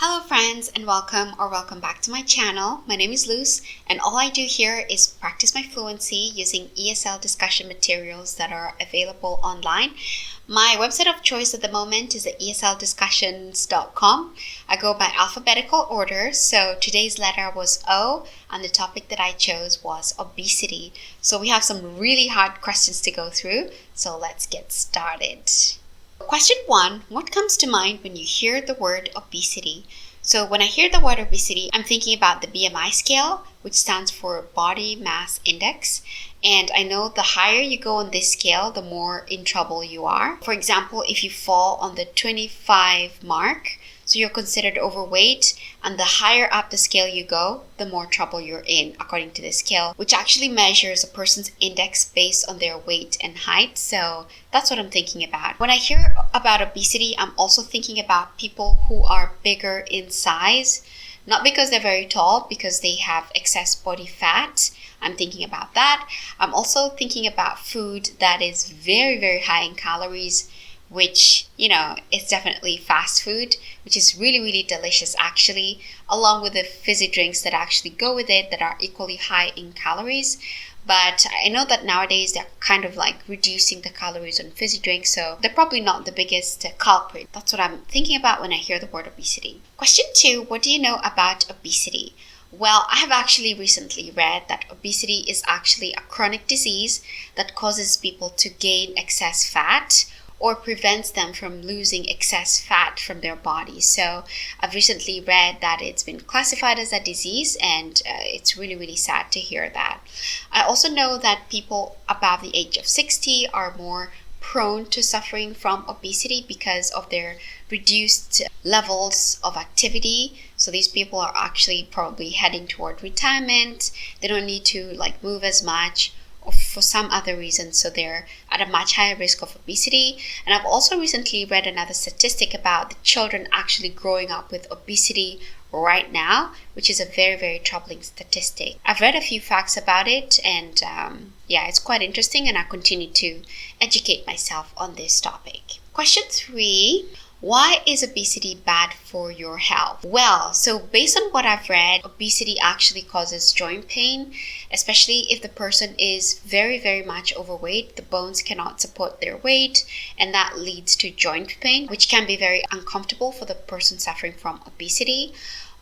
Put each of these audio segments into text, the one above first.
Hello friends and welcome back to my channel. My name is Luz and all I do here is practice my fluency using ESL discussion materials that are available online. My website of choice at the moment is the ESLDiscussions.com. I go by alphabetical order, so today's letter was O and the topic that I chose was obesity. So we have some really hard questions to go through, so let's get started. Question 1. What comes to mind when you hear the word obesity? So when I hear the word obesity, I'm thinking about the BMI scale, which stands for Body Mass Index. And I know the higher you go on this scale, the more in trouble you are. For example, if you fall on the 25 mark, so you're considered overweight, and the higher up the scale you go, the more trouble you're in, according to the scale, which actually measures a person's index based on their weight and height. So that's what I'm thinking about. When I hear about obesity, I'm also thinking about people who are bigger in size, not because they're very tall, because they have excess body fat. I'm thinking about that. I'm also thinking about food that is very, very high in calories, which, is definitely fast food, which is really, really delicious actually, along with the fizzy drinks that actually go with it that are equally high in calories. But I know that nowadays they're kind of like reducing the calories on fizzy drinks, so they're probably not the biggest culprit. That's what I'm thinking about when I hear the word obesity. Question 2, what do you know about obesity? Well, I have actually recently read that obesity is actually a chronic disease that causes people to gain excess fat or prevents them from losing excess fat from their body. So I've recently read that it's been classified as a disease, and it's really, really sad to hear that. I also know that people above the age of 60 are more prone to suffering from obesity because of their reduced levels of activity. So these people are actually probably heading toward retirement. They don't need to move as much, or for some other reason, so they're at a much higher risk of obesity. And I've also recently read another statistic about the children actually growing up with obesity right now, which is a very, very troubling statistic. I've read a few facts about it, and it's quite interesting, and I continue to educate myself on this topic. Question 3. Why is obesity bad for your health? Well, so based on what I've read, obesity actually causes joint pain, especially if the person is very, very much overweight. The bones cannot support their weight, and that leads to joint pain, which can be very uncomfortable for the person suffering from obesity.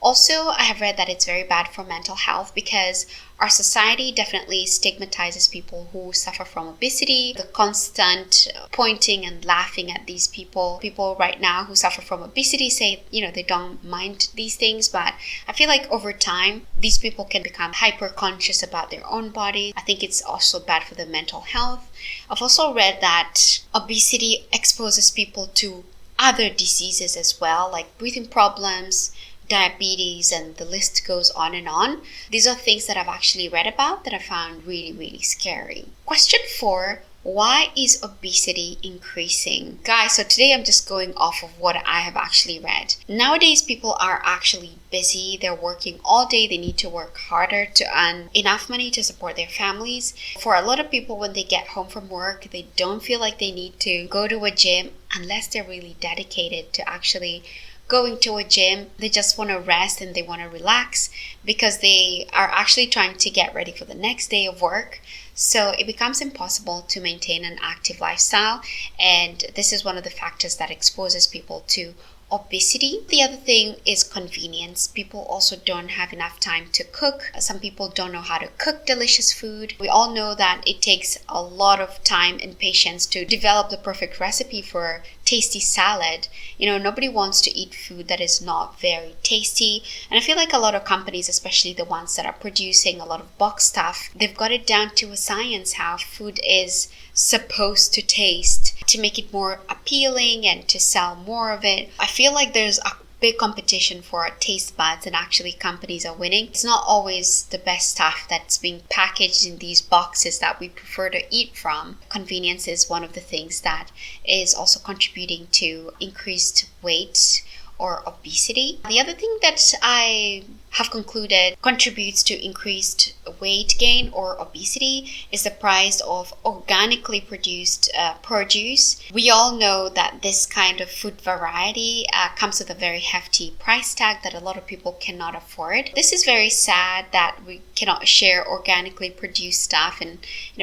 Also, I have read that it's very bad for mental health because our society definitely stigmatizes people who suffer from obesity. The constant pointing and laughing at these people right now who suffer from obesity say, they don't mind these things. But I feel like over time, these people can become hyper conscious about their own body. I think it's also bad for their mental health. I've also read that obesity exposes people to other diseases as well, like breathing problems, diabetes, and the list goes on and on. These are things that I've actually read about that I found really, really scary. Question 4. Why is obesity increasing? Guys, so today I'm just going off of what I have actually read. Nowadays, people are actually busy. They're working all day. They need to work harder to earn enough money to support their families. For a lot of people, when they get home from work, they don't feel like they need to go to a gym unless they're really dedicated to actually going to a gym. They just want to rest and they want to relax because they are actually trying to get ready for the next day of work. So it becomes impossible to maintain an active lifestyle, and this is one of the factors that exposes people to obesity. The other thing is convenience. People also don't have enough time to cook. Some people don't know how to cook delicious food. We all know that it takes a lot of time and patience to develop the perfect recipe for tasty salad. Nobody wants to eat food that is not very tasty. And I feel like a lot of companies, especially the ones that are producing a lot of box stuff, they've got it down to a science how food is supposed to taste to make it more appealing and to sell more of it. I feel like there's a big competition for our taste buds, and actually companies are winning. It's not always the best stuff that's being packaged in these boxes that we prefer to eat from. Convenience is one of the things that is also contributing to increased weight or obesity. The other thing that I have concluded contributes to increased weight gain or obesity is the price of organically produced produce. We all know that this kind of food variety comes with a very hefty price tag that a lot of people cannot afford. This is very sad that we cannot share organically produced stuff, and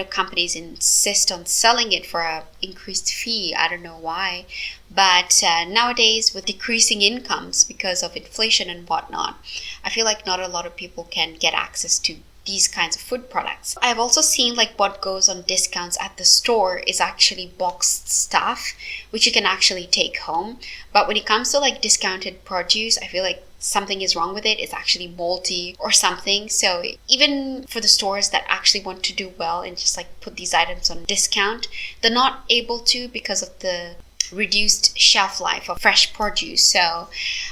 companies insist on selling it for an increased fee. I don't know why. But nowadays, with decreasing incomes because of inflation and whatnot, I feel like not a lot of people can get access to these kinds of food products. I've also seen what goes on discounts at the store is actually boxed stuff, which you can actually take home. But when it comes to discounted produce, I feel like something is wrong with it. It's actually moldy or something. So even for the stores that actually want to do well and just put these items on discount, they're not able to because of the reduced shelf life of fresh produce. So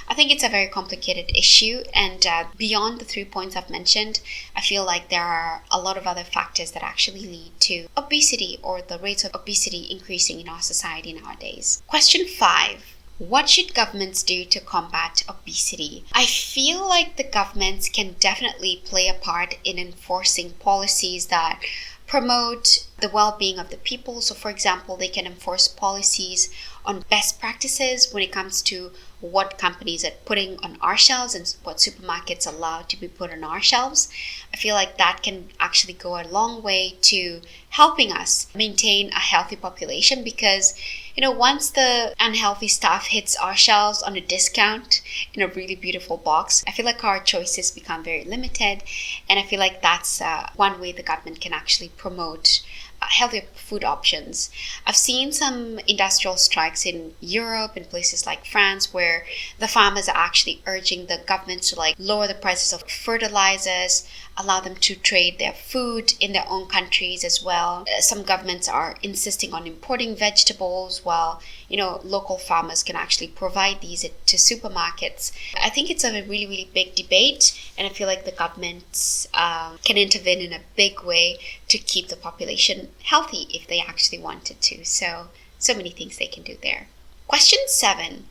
I think it's a very complicated issue, and beyond the 3 points I've mentioned, I feel like there are a lot of other factors that actually lead to obesity or the rates of obesity increasing in our society nowadays. Question 5. What should governments do to combat obesity? I feel like the governments can definitely play a part in enforcing policies that promote the well-being of the people. So for example, they can enforce policies on best practices when it comes to what companies are putting on our shelves and what supermarkets allow to be put on our shelves. I feel like that can actually go a long way to helping us maintain a healthy population, because once the unhealthy stuff hits our shelves on a discount in a really beautiful box, I feel like our choices become very limited, and I feel like that's one way the government can actually promote healthier food options. I've seen some industrial strikes in Europe and places like France where the farmers are actually urging the government to lower the prices of fertilizers, allow them to trade their food in their own countries as well. Some governments are insisting on importing vegetables while local farmers can actually provide these to supermarkets. I think it's a really, really big debate, and I feel like the governments can intervene in a big way to keep the population healthy if they actually wanted to. So many things they can do there. Question 7.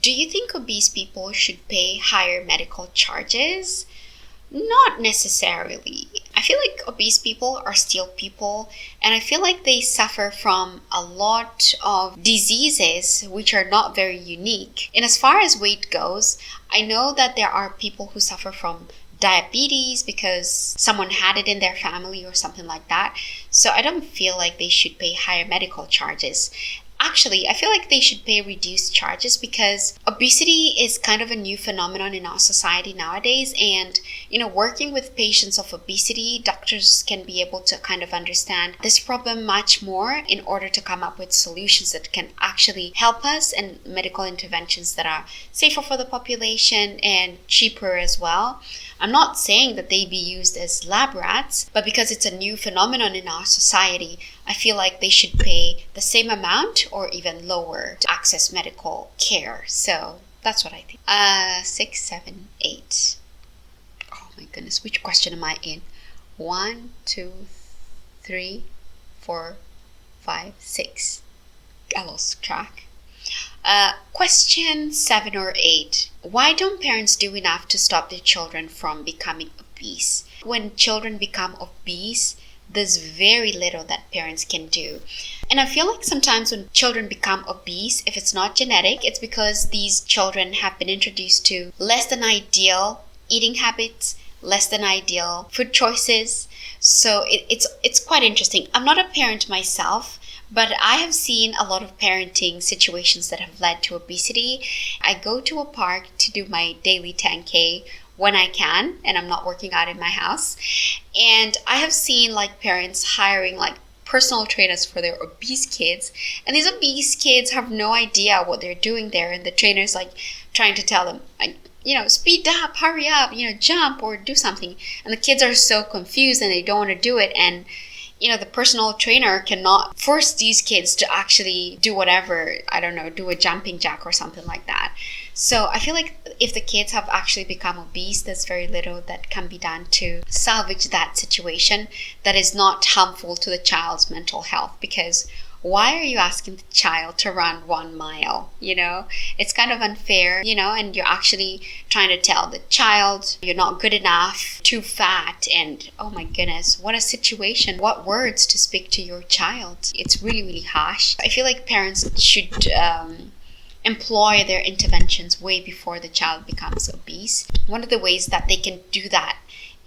Do you think obese people should pay higher medical charges? Not necessarily. I feel like obese people are still people, and I feel like they suffer from a lot of diseases which are not very unique. And as far as weight goes, I know that there are people who suffer from diabetes because someone had it in their family or something like that. So I don't feel like they should pay higher medical charges. Actually, I feel like they should pay reduced charges because obesity is kind of a new phenomenon in our society nowadays. And, working with patients of obesity, doctors can be able to kind of understand this problem much more in order to come up with solutions that can actually help us, and medical interventions that are safer for the population and cheaper as well. I'm not saying that they be used as lab rats, but because it's a new phenomenon in our society, I feel like they should pay the same amount or even lower to access medical care. So that's what I think. 6, 7, 8. Oh my goodness, which question am I in? 1, 2, 3, 4, 5, 6. I lost track. Question 7 or 8. Why don't parents do enough to stop their children from becoming obese? When children become obese, there's very little that parents can do. And I feel like sometimes when children become obese, if it's not genetic, it's because these children have been introduced to less than ideal eating habits, less than ideal food choices. So it's quite interesting. I'm not a parent myself, but I have seen a lot of parenting situations that have led to obesity. I go to a park to do my daily 10K when I can, and I'm not working out in my house. And I have seen parents hiring personal trainers for their obese kids. And these obese kids have no idea what they're doing there. And the trainer's trying to tell them, speed up, hurry up, jump or do something. And the kids are so confused and they don't want to do it. And the personal trainer cannot force these kids to actually do whatever, I don't know, do a jumping jack or something like that. So I feel like if the kids have actually become obese, there's very little that can be done to salvage that situation that is not harmful to the child's mental health, because why are you asking the child to run 1 mile? It's kind of unfair, and you're actually trying to tell the child you're not good enough, too fat, and oh my goodness, what a situation. What words to speak to your child. It's really, really harsh. I feel like parents should employ their interventions way before the child becomes obese. One of the ways that they can do that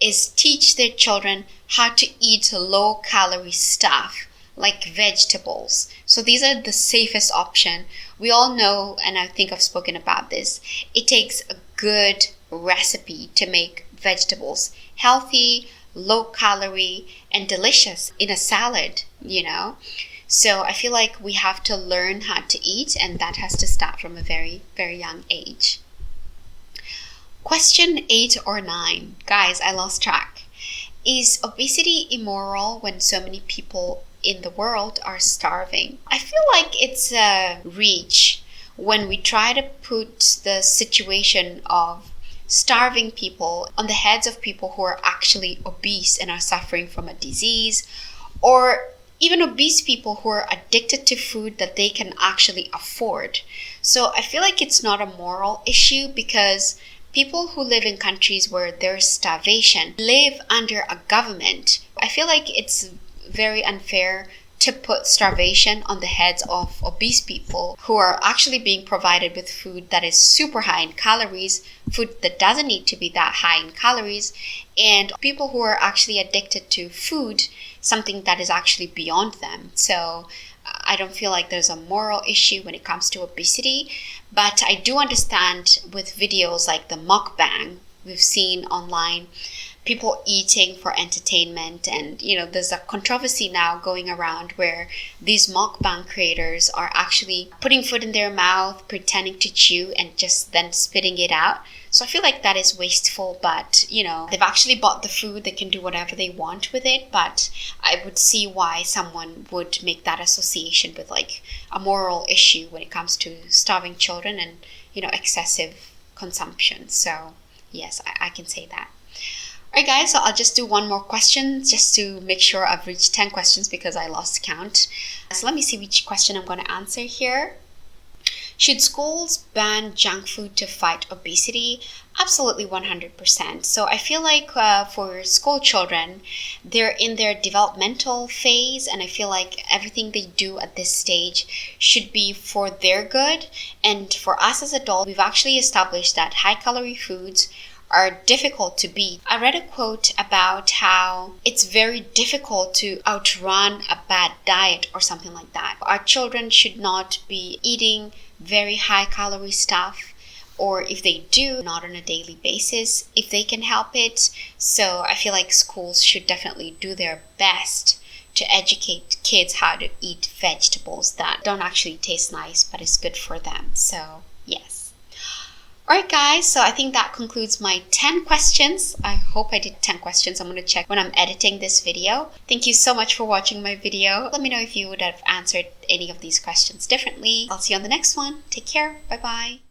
is teach their children how to eat low-calorie stuff like vegetables. So these are the safest option. We all know, and I think I've spoken about this, it takes a good recipe to make vegetables healthy, low-calorie, and delicious in a salad, So I feel like we have to learn how to eat, and that has to start from a very, very young age. Question 8 or 9. Guys, I lost track. Is obesity immoral when so many people in the world are starving? I feel like it's a reach when we try to put the situation of starving people on the heads of people who are actually obese and are suffering from a disease, or even obese people who are addicted to food that they can actually afford. So I feel like it's not a moral issue, because people who live in countries where there's starvation live under a government. I feel like it's very unfair to put starvation on the heads of obese people who are actually being provided with food that is super high in calories, food that doesn't need to be that high in calories, and people who are actually addicted to food, something that is actually beyond them. So I don't feel like there's a moral issue when it comes to obesity, but I do understand with videos like the mukbang we've seen online, people eating for entertainment, and there's a controversy now going around where these mukbang creators are actually putting food in their mouth, pretending to chew, and just then spitting it out. So I feel like that is wasteful, but they've actually bought the food, they can do whatever they want with it, but I would see why someone would make that association with like a moral issue when it comes to starving children and excessive consumption. So yes, I can say that. Alright guys, so I'll just do one more question just to make sure I've reached 10 questions because I lost count. So let me see which question I'm going to answer here. Should schools ban junk food to fight obesity? Absolutely 100%. So I feel like for school children, they're in their developmental phase, and I feel like everything they do at this stage should be for their good. And for us as adults, we've actually established that high-calorie foods are difficult to beat. I read a quote about how it's very difficult to outrun a bad diet or something like that. Our children should not be eating very high calorie stuff, or if they do, not on a daily basis if they can help it. So I feel like schools should definitely do their best to educate kids how to eat vegetables that don't actually taste nice but is good for them. So yes. Alright guys, so I think that concludes my 10 questions. I hope I did 10 questions. I'm going to check when I'm editing this video. Thank you so much for watching my video. Let me know if you would have answered any of these questions differently. I'll see you on the next one. Take care. Bye bye.